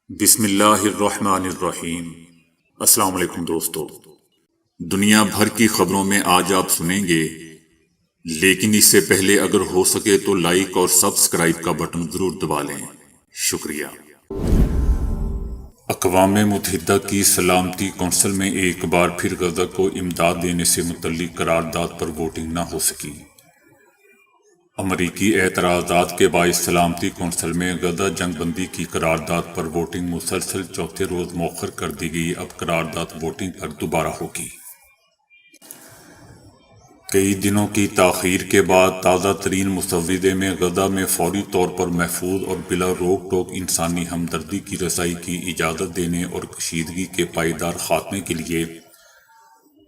بسم اللہ الرحمن الرحیم۔ السلام علیکم دوستو، دنیا بھر کی خبروں میں آج آپ سنیں گے، لیکن اس سے پہلے اگر ہو سکے تو لائک اور سبسکرائب کا بٹن ضرور دبا لیں۔ شکریہ۔ اقوام متحدہ کی سلامتی کونسل میں ایک بار پھر غزہ کو امداد دینے سے متعلق قرارداد پر ووٹنگ نہ ہو سکی۔ امریکی اعتراضات کے باعث سلامتی کونسل میں غزہ جنگ بندی کی قرارداد پر ووٹنگ مسلسل چوتھے روز مؤخر کر دی گئی۔ اب قرارداد ووٹنگ پر دوبارہ ہوگی۔ کئی دنوں کی تاخیر کے بعد تازہ ترین مسودے میں غزہ میں فوری طور پر محفوظ اور بلا روک ٹوک انسانی ہمدردی کی رسائی کی اجازت دینے اور کشیدگی کے پائیدار خاتمے کے لیے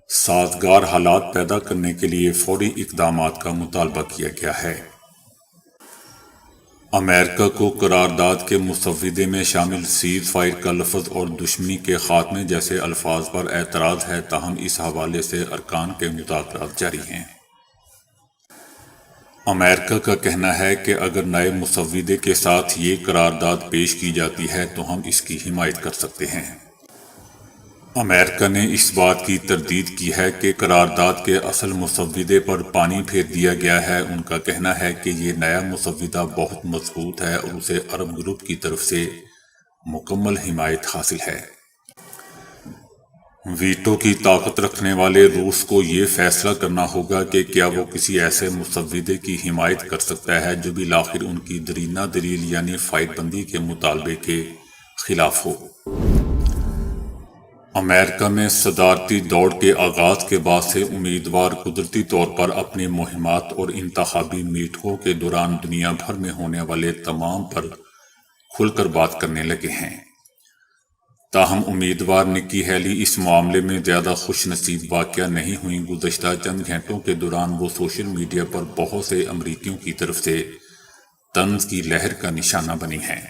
سازگار حالات پیدا کرنے کے لیے فوری اقدامات کا مطالبہ کیا گیا ہے۔ امریکہ کو قرارداد کے مسودے میں شامل سیز فائر کا لفظ اور دشمنی کے خاتمے جیسے الفاظ پر اعتراض ہے، تاہم اس حوالے سے ارکان کے مذاکرات جاری ہیں۔ امریکہ کا کہنا ہے کہ اگر نئے مسودے کے ساتھ یہ قرارداد پیش کی جاتی ہے تو ہم اس کی حمایت کر سکتے ہیں۔ امریکہ نے اس بات کی تردید کی ہے کہ قرارداد کے اصل مسودے پر پانی پھیر دیا گیا ہے۔ ان کا کہنا ہے کہ یہ نیا مسودہ بہت مضبوط ہے اور اسے عرب گروپ کی طرف سے مکمل حمایت حاصل ہے۔ ویٹو کی طاقت رکھنے والے روس کو یہ فیصلہ کرنا ہوگا کہ کیا وہ کسی ایسے مسودے کی حمایت کر سکتا ہے جو بالآخر ان کی درینہ دلیل یعنی فائر بندی کے مطالبے کے خلاف ہو۔ امریکہ میں صدارتی دوڑ کے آغاز کے بعد سے امیدوار قدرتی طور پر اپنی مہمات اور انتخابی میٹنگوں کے دوران دنیا بھر میں ہونے والے تمام پر کھل کر بات کرنے لگے ہیں۔ تاہم امیدوار نکی ہیلی اس معاملے میں زیادہ خوش نصیب واقع نہیں ہوئیں۔ گزشتہ چند گھنٹوں کے دوران وہ سوشل میڈیا پر بہت سے امریکیوں کی طرف سے طنز کی لہر کا نشانہ بنی ہیں۔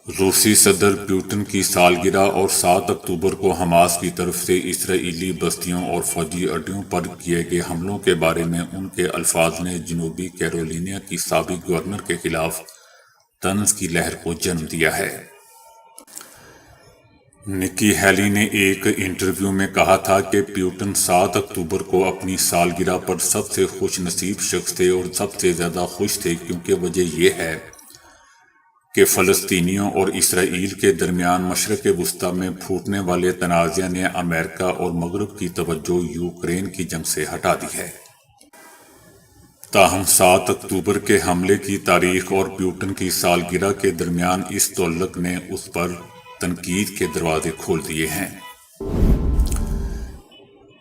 روسی صدر پیوٹن کی سالگرہ اور 7 اکتوبر کو حماس کی طرف سے اسرائیلی بستیوں اور فوجی اڈوں پر کیے گئے حملوں کے بارے میں ان کے الفاظ نے جنوبی کیرولینیا کی سابق گورنر کے خلاف طنز کی لہر کو جنم دیا ہے۔ نکی ہیلی نے ایک انٹرویو میں کہا تھا کہ پیوٹن 7 اکتوبر کو اپنی سالگرہ پر سب سے خوش نصیب شخص تھے اور سب سے زیادہ خوش تھے کیونکہ وجہ یہ ہے کہ فلسطینیوں اور اسرائیل کے درمیان مشرق وسطی میں پھوٹنے والے تنازع نے امریکہ اور مغرب کی توجہ یوکرین کی جنگ سے ہٹا دی ہے۔ تاہم 7 اکتوبر کے حملے کی تاریخ اور پیوٹن کی سالگرہ کے درمیان اس تعلق نے اس پر تنقید کے دروازے کھول دیے ہیں۔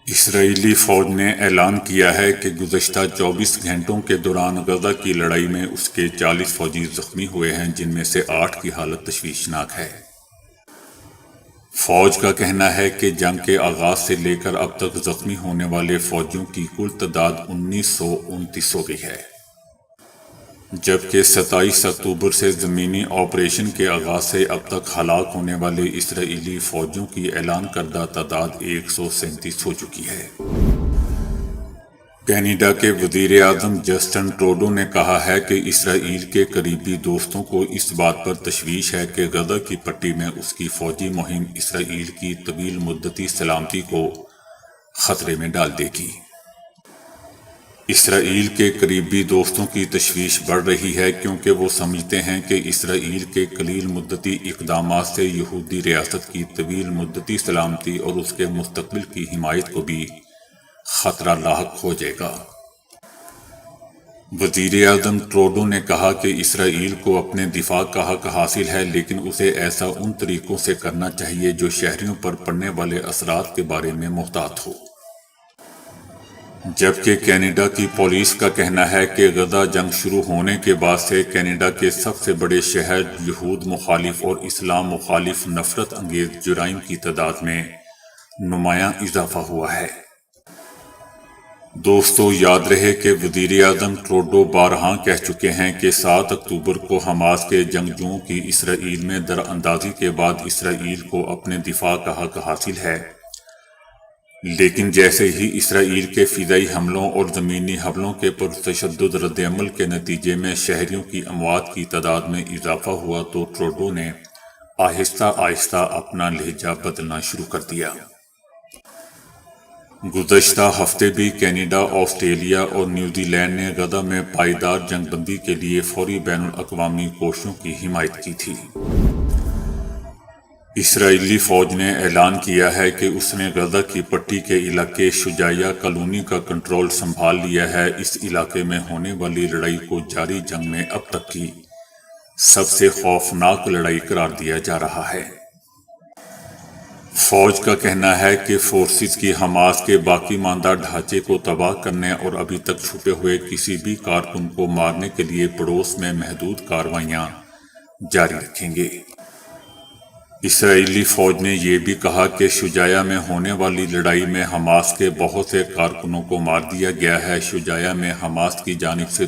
اسرائیلی فوج نے اعلان کیا ہے کہ گزشتہ 24 گھنٹوں کے دوران غزہ کی لڑائی میں اس کے 40 فوجی زخمی ہوئے ہیں، جن میں سے 8 کی حالت تشویشناک ہے۔ فوج کا کہنا ہے کہ جنگ کے آغاز سے لے کر اب تک زخمی ہونے والے فوجیوں کی کل تعداد 1929 ہو گئی ہے، جبکہ 27 اکتوبر سے زمینی آپریشن کے آغاز سے اب تک ہلاک ہونے والے اسرائیلی فوجیوں کی اعلان کردہ تعداد 137 ہو چکی ہے۔ کینیڈا کے وزیر اعظم جسٹن ٹروڈو نے کہا ہے کہ اسرائیل کے قریبی دوستوں کو اس بات پر تشویش ہے کہ غزہ کی پٹی میں اس کی فوجی مہم اسرائیل کی طویل مدتی سلامتی کو خطرے میں ڈال دے گی۔ اسرائیل کے قریبی دوستوں کی تشویش بڑھ رہی ہے کیونکہ وہ سمجھتے ہیں کہ اسرائیل کے قلیل مدتی اقدامات سے یہودی ریاست کی طویل مدتی سلامتی اور اس کے مستقبل کی حمایت کو بھی خطرہ لاحق ہو جائے گا۔ وزیر اعظم ٹروڈو نے کہا کہ اسرائیل کو اپنے دفاع کا حق حاصل ہے، لیکن اسے ایسا ان طریقوں سے کرنا چاہیے جو شہریوں پر پڑنے والے اثرات کے بارے میں محتاط ہو۔ جبکہ کینیڈا کی پولیس کا کہنا ہے کہ غزہ جنگ شروع ہونے کے بعد سے کینیڈا کے سب سے بڑے شہر یہود مخالف اور اسلام مخالف نفرت انگیز جرائم کی تعداد میں نمایاں اضافہ ہوا ہے۔ دوستو، یاد رہے کہ وزیر اعظم ٹروڈو بارہا کہہ چکے ہیں کہ 7 اکتوبر کو حماس کے جنگجوؤں کی اسرائیل میں دراندازی کے بعد اسرائیل کو اپنے دفاع کا حق حاصل ہے، لیکن جیسے ہی اسرائیل کے فضائی حملوں اور زمینی حملوں کے پرتشدد رد عمل کے نتیجے میں شہریوں کی اموات کی تعداد میں اضافہ ہوا تو ٹروڈو نے آہستہ آہستہ اپنا لہجہ بدلنا شروع کر دیا۔ گزشتہ ہفتے بھی کینیڈا، آسٹریلیا اور نیوزی لینڈ نے غزہ میں پائیدار جنگ بندی کے لیے فوری بین الاقوامی کوششوں کی حمایت کی تھی۔ اسرائیلی فوج نے اعلان کیا ہے کہ اس نے غزہ کی پٹی کے علاقے شجاعیہ کالونی کا کنٹرول سنبھال لیا ہے۔ اس علاقے میں ہونے والی لڑائی کو جاری جنگ میں اب تک کی سب سے خوفناک لڑائی قرار دیا جا رہا ہے۔ فوج کا کہنا ہے کہ فورسز کی حماس کے باقی ماندہ ڈھانچے کو تباہ کرنے اور ابھی تک چھپے ہوئے کسی بھی کارکن کو مارنے کے لیے پڑوس میں محدود کارروائیاں جاری رکھیں گے۔ اسرائیلی فوج نے یہ بھی کہا کہ شجاعیہ میں ہونے والی لڑائی میں حماس کے بہت سے کارکنوں کو مار دیا گیا ہے۔ شجاعیہ میں حماس کی جانب سے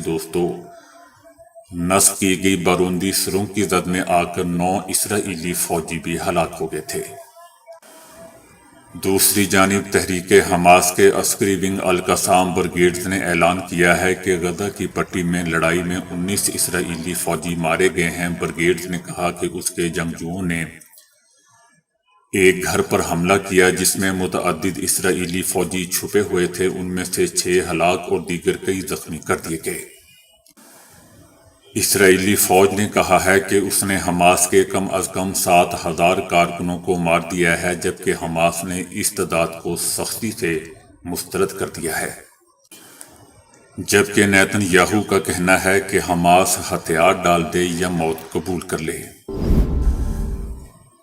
نصب کی گئی بارودی سرنگ کی زد میں آ کر 9 اسرائیلی فوجی بھی ہلاک ہو گئے تھے۔ دوسری جانب تحریک حماس کے عسکری ونگ القسام بریگیڈز نے اعلان کیا ہے کہ غزہ کی پٹی میں لڑائی میں 19 اسرائیلی فوجی مارے گئے ہیں۔ بریگیڈز نے کہا کہ اس کے جنگجوؤں نے ایک گھر پر حملہ کیا جس میں متعدد اسرائیلی فوجی چھپے ہوئے تھے، ان میں سے 6 ہلاک اور دیگر کئی زخمی کر دیے گئے۔ اسرائیلی فوج نے کہا ہے کہ اس نے حماس کے کم از کم 7,000 کارکنوں کو مار دیا ہے، جبکہ حماس نے اس تعداد کو سختی سے مسترد کر دیا ہے۔ جبکہ نیتن یاہو کا کہنا ہے کہ حماس ہتھیار ڈال دے یا موت قبول کر لے۔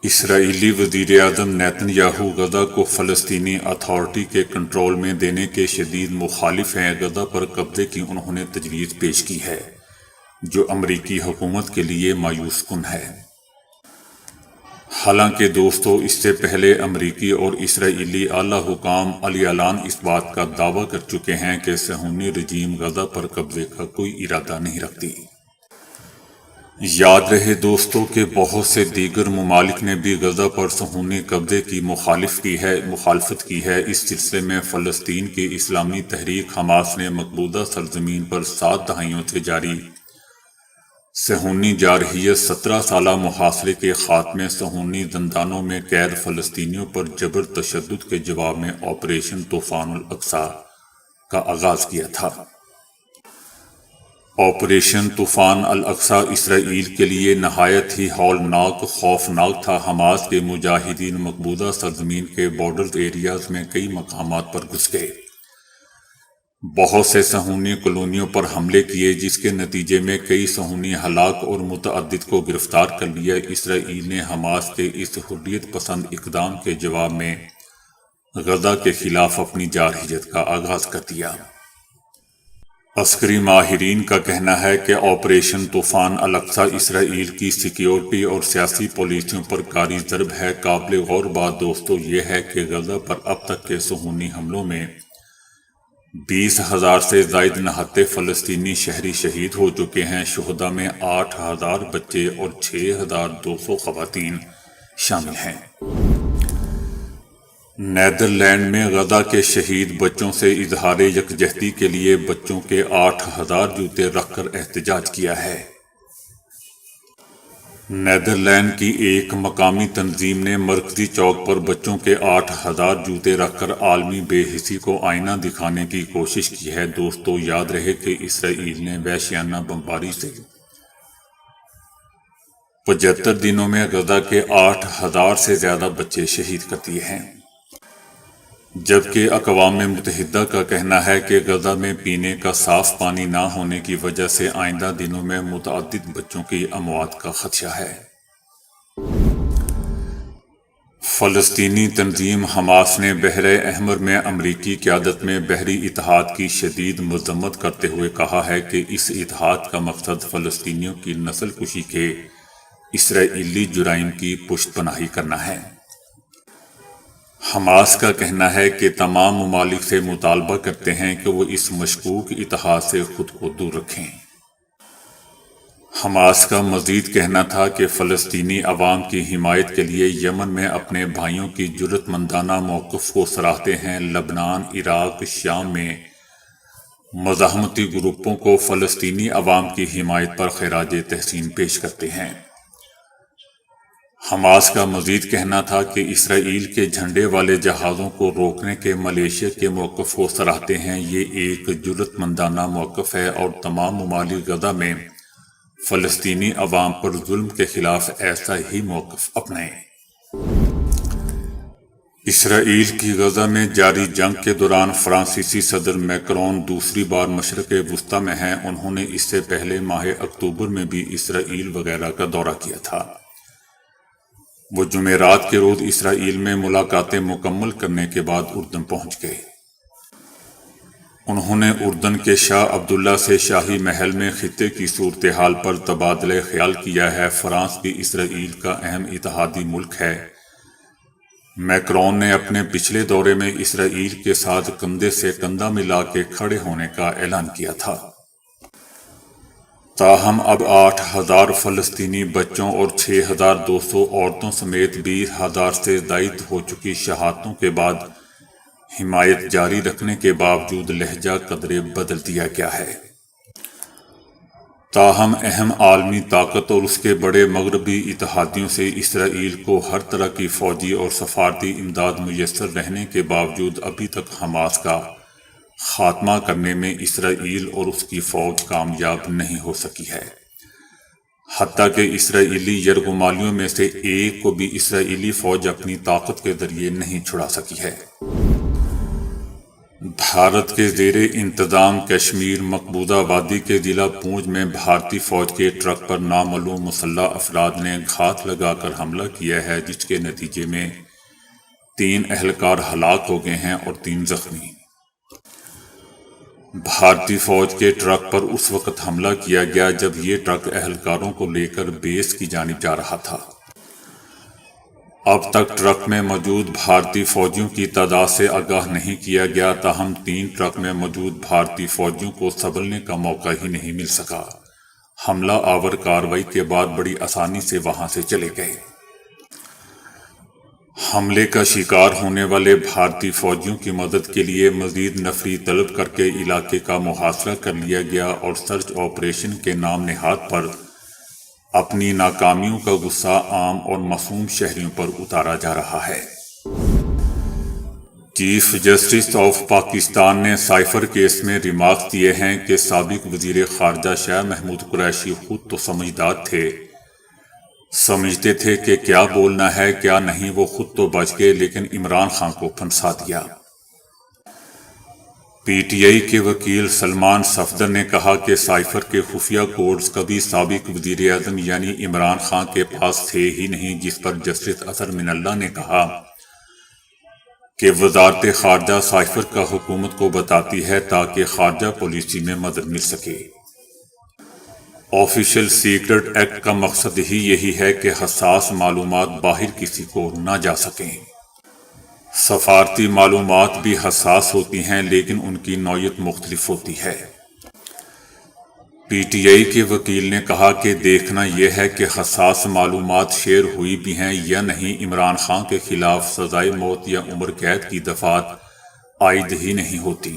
اسرائیلی وزیر اعظم نیتن یاہو غزہ کو فلسطینی اتھارٹی کے کنٹرول میں دینے کے شدید مخالف ہیں۔ غزہ پر قبضے کی انہوں نے تجویز پیش کی ہے، جو امریکی حکومت کے لیے مایوس کن ہے۔ حالانکہ دوستو، اس سے پہلے امریکی اور اسرائیلی اعلیٰ حکام اعلان اس بات کا دعویٰ کر چکے ہیں کہ صہیونی رجیم غزہ پر قبضے کا کوئی ارادہ نہیں رکھتی۔ یاد رہے دوستو کہ بہت سے دیگر ممالک نے بھی غزہ پر صہیونی قبضے کی مخالفت کی ہے۔ اس سلسلے میں فلسطین کی اسلامی تحریک حماس نے مقبوضہ سرزمین پر 7 دہائیوں سے جاری صہیونی جارحیت، 17 سالہ محاصرے کے خاتمے، صہیونی زندانوں میں قید فلسطینیوں پر جبر تشدد کے جواب میں آپریشن طوفان الاقصی کا آغاز کیا تھا۔ آپریشن طوفان الاقصی اسرائیل کے لیے نہایت ہی ہولناک، خوفناک تھا۔ حماس کے مجاہدین مقبوضہ سرزمین کے بارڈر ایریاز میں کئی مقامات پر گھس گئے، بہت سے صہیونی کالونیوں پر حملے کیے، جس کے نتیجے میں کئی صہیونی ہلاک اور متعدد کو گرفتار کر لیا۔ اسرائیل نے حماس کے اس حریت پسند اقدام کے جواب میں غزہ کے خلاف اپنی جارحیت کا آغاز کر دیا۔ عسکری ماہرین کا کہنا ہے کہ آپریشن طوفان الاقصی اسرائیل کی سیکیورٹی اور سیاسی پالیسیوں پر کاری ضرب ہے۔ قابل غور بات دوستو یہ ہے کہ غزہ پر اب تک کے صہیونی حملوں میں 20,000 سے زائد نہتے فلسطینی شہری شہید ہو چکے ہیں۔ شہداء میں 8,000 بچے اور 6,200 خواتین شامل ہیں۔ نیدرلینڈ میں غزہ کے شہید بچوں سے اظہار یکجہتی کے لیے بچوں کے 8,000 جوتے رکھ کر احتجاج کیا ہے۔ نیدرلینڈ کی ایک مقامی تنظیم نے مرکزی چوک پر بچوں کے 8,000 جوتے رکھ کر عالمی بے حسی کو آئینہ دکھانے کی کوشش کی ہے۔ دوستو یاد رہے کہ اسرائیل نے وحشیانہ بمباری سے 75 دنوں میں غزہ کے 8,000 سے زیادہ بچے شہید کر دیے ہیں، جبکہ اقوام متحدہ کا کہنا ہے کہ غزہ میں پینے کا صاف پانی نہ ہونے کی وجہ سے آئندہ دنوں میں متعدد بچوں کی اموات کا خدشہ ہے۔ فلسطینی تنظیم حماس نے بحر احمر میں امریکی قیادت میں بحری اتحاد کی شدید مذمت کرتے ہوئے کہا ہے کہ اس اتحاد کا مقصد فلسطینیوں کی نسل کشی کے اسرائیلی جرائم کی پشت پناہی کرنا ہے۔ حماس کا کہنا ہے کہ تمام ممالک سے مطالبہ کرتے ہیں کہ وہ اس مشکوک اتحاد سے خود کو دور رکھیں۔ حماس کا مزید کہنا تھا کہ فلسطینی عوام کی حمایت کے لیے یمن میں اپنے بھائیوں کی جرأت مندانہ موقف کو سراہتے ہیں۔ لبنان، عراق، شام میں مزاحمتی گروپوں کو فلسطینی عوام کی حمایت پر خراج تحسین پیش کرتے ہیں۔ حماس کا مزید کہنا تھا کہ اسرائیل کے جھنڈے والے جہازوں کو روکنے کے ملیشیا کے موقف کو سراہتے ہیں۔ یہ ایک جرأت مندانہ موقف ہے اور تمام ممالک غزہ میں فلسطینی عوام پر ظلم کے خلاف ایسا ہی موقف اپنائیں۔ اسرائیل کی غزہ میں جاری جنگ کے دوران فرانسیسی صدر میکرون دوسری بار مشرق وسطی میں ہیں۔ انہوں نے اس سے پہلے ماہ اکتوبر میں بھی اسرائیل وغیرہ کا دورہ کیا تھا۔ وہ جمعرات کے روز اسرائیل میں ملاقاتیں مکمل کرنے کے بعد اردن پہنچ گئے۔ انہوں نے اردن کے شاہ عبداللہ سے شاہی محل میں خطے کی صورتحال پر تبادلہ خیال کیا ہے۔ فرانس بھی اسرائیل کا اہم اتحادی ملک ہے۔ میکرون نے اپنے پچھلے دورے میں اسرائیل کے ساتھ کندھے سے کندھا ملا کے کھڑے ہونے کا اعلان کیا تھا۔ تاہم اب 8,000 فلسطینی بچوں اور 6,200 عورتوں سمیت 20,000 سے زائد ہو چکی شہادتوں کے بعد حمایت جاری رکھنے کے باوجود لہجہ قدرے بدل دیا گیا ہے۔ تاہم اہم عالمی طاقت اور اس کے بڑے مغربی اتحادیوں سے اسرائیل کو ہر طرح کی فوجی اور سفارتی امداد میسر رہنے کے باوجود ابھی تک حماس کا خاتمہ کرنے میں اسرائیل اور اس کی فوج کامیاب نہیں ہو سکی ہے۔ حتیٰ کہ اسرائیلی یرغمالیوں میں سے ایک کو بھی اسرائیلی فوج اپنی طاقت کے ذریعے نہیں چھڑا سکی ہے۔ بھارت کے زیر انتظام کشمیر مقبوضہ وادی کے ضلع پونچھ میں بھارتی فوج کے ٹرک پر نامعلوم مسلح افراد نے گھات لگا کر حملہ کیا ہے، جس کے نتیجے میں 3 اہلکار ہلاک ہو گئے ہیں اور 3 زخمی۔ بھارتی فوج کے ٹرک پر اس وقت حملہ کیا گیا جب یہ ٹرک اہلکاروں کو لے کر بیس کی جانب جا رہا تھا۔ اب تک ٹرک میں موجود بھارتی فوجیوں کی تعداد سے آگاہ نہیں کیا گیا، تاہم 3 ٹرک میں موجود بھارتی فوجیوں کو سنبھلنے کا موقع ہی نہیں مل سکا۔ حملہ آور کارروائی کے بعد بڑی آسانی سے وہاں سے چلے گئے۔ حملے کا شکار ہونے والے بھارتی فوجیوں کی مدد کے لیے مزید نفری طلب کر کے علاقے کا محاصرہ کر لیا گیا اور سرچ آپریشن کے نام نہاد پر اپنی ناکامیوں کا غصہ عام اور معصوم شہریوں پر اتارا جا رہا ہے۔ چیف جسٹس آف پاکستان نے سائفر کیس میں ریمارکس دیے ہیں کہ سابق وزیر خارجہ شاہ محمود قریشی خود تو سمجھدار تھے، سمجھتے تھے کہ کیا بولنا ہے کیا نہیں۔ وہ خود تو بچ گئے لیکن عمران خان کو پھنسا دیا۔ پی ٹی آئی کے وکیل سلمان صفدر نے کہا کہ سائفر کے خفیہ کوڈز کبھی سابق وزیر اعظم یعنی عمران خان کے پاس تھے ہی نہیں، جس پر جسٹس اطہر من اللہ نے کہا کہ وزارت خارجہ سائفر کا حکومت کو بتاتی ہے تاکہ خارجہ پالیسی میں مدد مل سکے۔ آفیشل سیکرٹ ایکٹ کا مقصد ہی یہی ہے کہ حساس معلومات باہر کسی کو نہ جا سکیں۔ سفارتی معلومات بھی حساس ہوتی ہیں لیکن ان کی نوعیت مختلف ہوتی ہے۔ پی ٹی آئی کے وکیل نے کہا کہ دیکھنا یہ ہے کہ حساس معلومات شیئر ہوئی بھی ہیں یا نہیں۔ عمران خان کے خلاف سزائے موت یا عمر قید کی دفعات عائد ہی نہیں ہوتی۔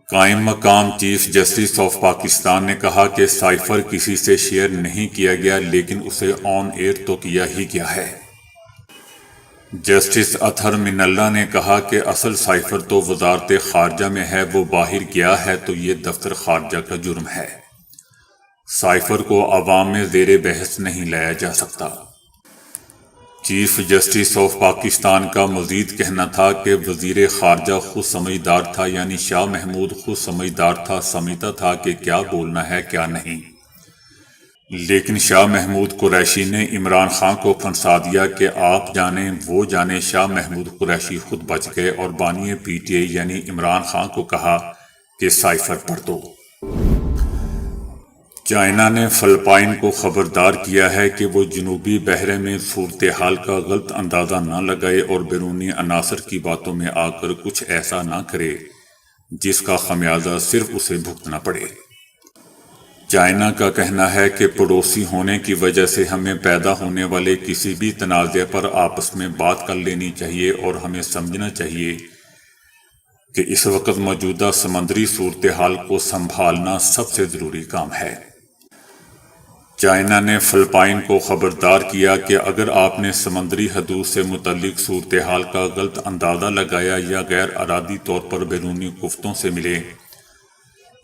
قائم مقام چیف جسٹس آف پاکستان نے کہا کہ سائفر کسی سے شیئر نہیں کیا گیا لیکن اسے آن ایئر تو کیا ہی گیا ہے۔ جسٹس اطہر من اللہ نے کہا کہ اصل سائفر تو وزارت خارجہ میں ہے، وہ باہر گیا ہے تو یہ دفتر خارجہ کا جرم ہے۔ سائفر کو عوام میں زیر بحث نہیں لایا جا سکتا۔ چیف جسٹس آف پاکستان کا مزید کہنا تھا کہ وزیر خارجہ خود سمجھدار تھا، یعنی شاہ محمود خود سمجھدار تھا، سمجھتا تھا کہ کیا بولنا ہے کیا نہیں، لیکن شاہ محمود قریشی نے عمران خان کو پھنسا دیا کہ آپ جانیں وہ جانیں۔ شاہ محمود قریشی خود بچ گئے اور بانی پی ٹی آئی یعنی عمران خان کو کہا کہ سائفر پڑھ دو۔ چائنا نے فلپائن کو خبردار کیا ہے کہ وہ جنوبی بحر میں صورتحال کا غلط اندازہ نہ لگائے اور بیرونی عناصر کی باتوں میں آ کر کچھ ایسا نہ کرے جس کا خمیازہ صرف اسے بھگتنا پڑے۔ چائنا کا کہنا ہے کہ پڑوسی ہونے کی وجہ سے ہمیں پیدا ہونے والے کسی بھی تنازع پر آپس میں بات کر لینی چاہیے اور ہمیں سمجھنا چاہیے کہ اس وقت موجودہ سمندری صورتحال کو سنبھالنا سب سے ضروری کام ہے۔ چائنا نے فلپائن کو خبردار کیا کہ اگر آپ نے سمندری حدود سے متعلق صورتحال کا غلط اندازہ لگایا یا غیر ارادی طور پر بیرونی قوتوں سے ملے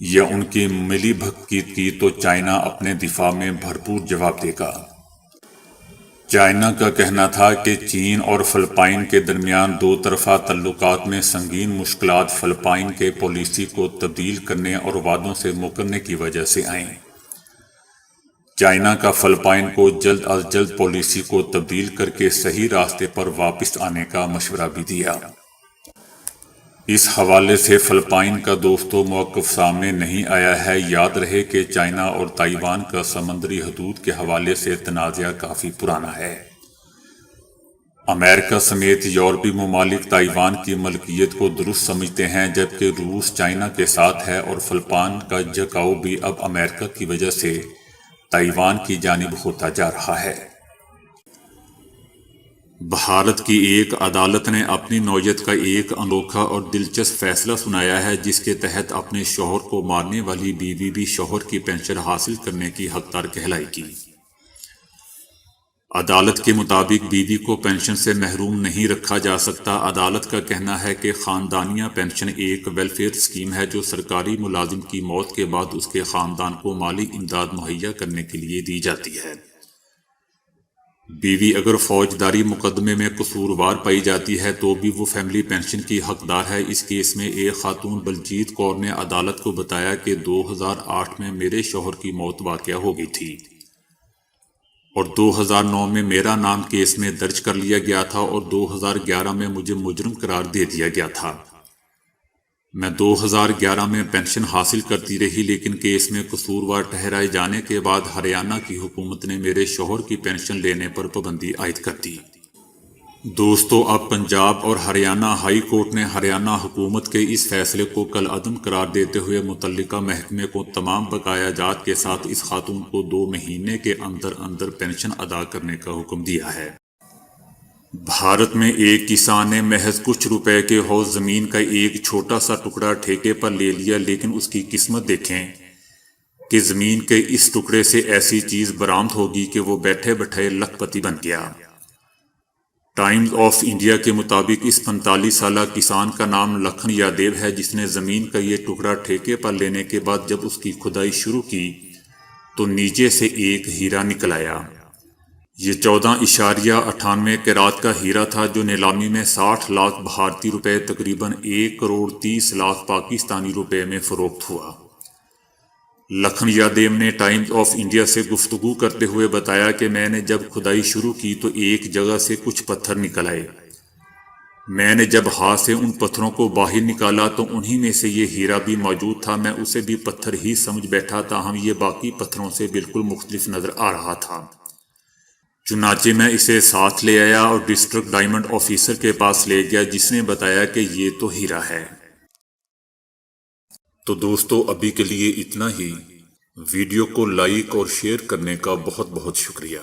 یا ان کی ملی بھگت کی تو چائنا اپنے دفاع میں بھرپور جواب دے گا۔ چائنا کا کہنا تھا کہ چین اور فلپائن کے درمیان دو طرفہ تعلقات میں سنگین مشکلات فلپائن کے پالیسی کو تبدیل کرنے اور وعدوں سے مکرنے کی وجہ سے آئیں۔ چائنا کا فلپائن کو جلد از جلد پالیسی کو تبدیل کر کے صحیح راستے پر واپس آنے کا مشورہ بھی دیا۔ اس حوالے سے فلپائن کا دوستو موقف سامنے نہیں آیا ہے۔ یاد رہے کہ چائنا اور تائیوان کا سمندری حدود کے حوالے سے تنازع کافی پرانا ہے۔ امریکہ سمیت یورپی ممالک تائیوان کی ملکیت کو درست سمجھتے ہیں، جبکہ روس چائنا کے ساتھ ہے اور فلپائن کا جھکاؤ بھی اب امریکہ کی وجہ سے تائیوان کی جانب ہوتا جا رہا ہے۔ بھارت کی ایک عدالت نے اپنی نوعیت کا ایک انوکھا اور دلچسپ فیصلہ سنایا ہے، جس کے تحت اپنے شوہر کو مارنے والی بیوی بھی شوہر کی پنشن حاصل کرنے کی حقدار کہلائے گی۔ عدالت کے مطابق بیوی کو پنشن سے محروم نہیں رکھا جا سکتا۔ عدالت کا کہنا ہے کہ خاندانیہ پنشن ایک ویلفیئر اسکیم ہے جو سرکاری ملازم کی موت کے بعد اس کے خاندان کو مالی امداد مہیا کرنے کے لیے دی جاتی ہے۔ بیوی اگر فوجداری مقدمے میں قصوروار پائی جاتی ہے تو بھی وہ فیملی پنشن کی حقدار ہے۔ اس کیس میں ایک خاتون بلجیت کور نے عدالت کو بتایا کہ 2008 میں میرے شوہر کی موت واقع ہو گئی تھی اور 2009 میں میرا نام کیس میں درج کر لیا گیا تھا اور 2011 میں مجھے مجرم قرار دے دیا گیا تھا۔ میں 2011 میں پنشن حاصل کرتی رہی، لیکن کیس میں قصوروار ٹھہرائے جانے کے بعد ہریانہ کی حکومت نے میرے شوہر کی پنشن لینے پر پابندی عائد کر دی۔ دوستو، اب پنجاب اور ہریانہ ہائی کورٹ نے ہریانہ حکومت کے اس فیصلے کو کالعدم قرار دیتے ہوئے متعلقہ محکمے کو تمام بقایا جات کے ساتھ اس خاتون کو 2 مہینے کے اندر اندر پنشن ادا کرنے کا حکم دیا ہے۔ بھارت میں ایک کسان نے محض کچھ روپے کے حوض زمین کا ایک چھوٹا سا ٹکڑا ٹھیکے پر لے لیا، لیکن اس کی قسمت دیکھیں کہ زمین کے اس ٹکڑے سے ایسی چیز برآمد ہوگی کہ وہ بیٹھے بیٹھے لکھ پتی بن گیا۔ ٹائمز آف انڈیا کے مطابق اس 45 سالہ کسان کا نام لکھن یادیو ہے، جس نے زمین کا یہ ٹکڑا ٹھیکے پر لینے کے بعد جب اس کی کھدائی شروع کی تو نیچے سے ایک ہیرا نکل آیا۔ یہ 14.98 کیرات کا ہیرا تھا جو نیلامی میں 60 لاکھ بھارتی روپے تقریباً 1.30 کروڑ پاکستانی روپے میں فروخت ہوا۔ لکھن یادیو نے ٹائمز آف انڈیا سے گفتگو کرتے ہوئے بتایا کہ میں نے جب کھدائی شروع کی تو ایک جگہ سے کچھ پتھر نکل آئے۔ میں نے جب ہاتھ سے ان پتھروں کو باہر نکالا تو انہی میں سے یہ ہیرا بھی موجود تھا۔ میں اسے بھی پتھر ہی سمجھ بیٹھا، تاہم یہ باقی پتھروں سے بالکل مختلف نظر آ رہا تھا۔ چنانچہ میں اسے ساتھ لے آیا اور ڈسٹرکٹ ڈائمنڈ آفیسر کے پاس لے گیا، جس نے بتایا کہ یہ تو ہیرا ہے۔ تو دوستو، ابھی کے لیے اتنا ہی۔ ویڈیو کو لائک اور شیئر کرنے کا بہت بہت شکریہ۔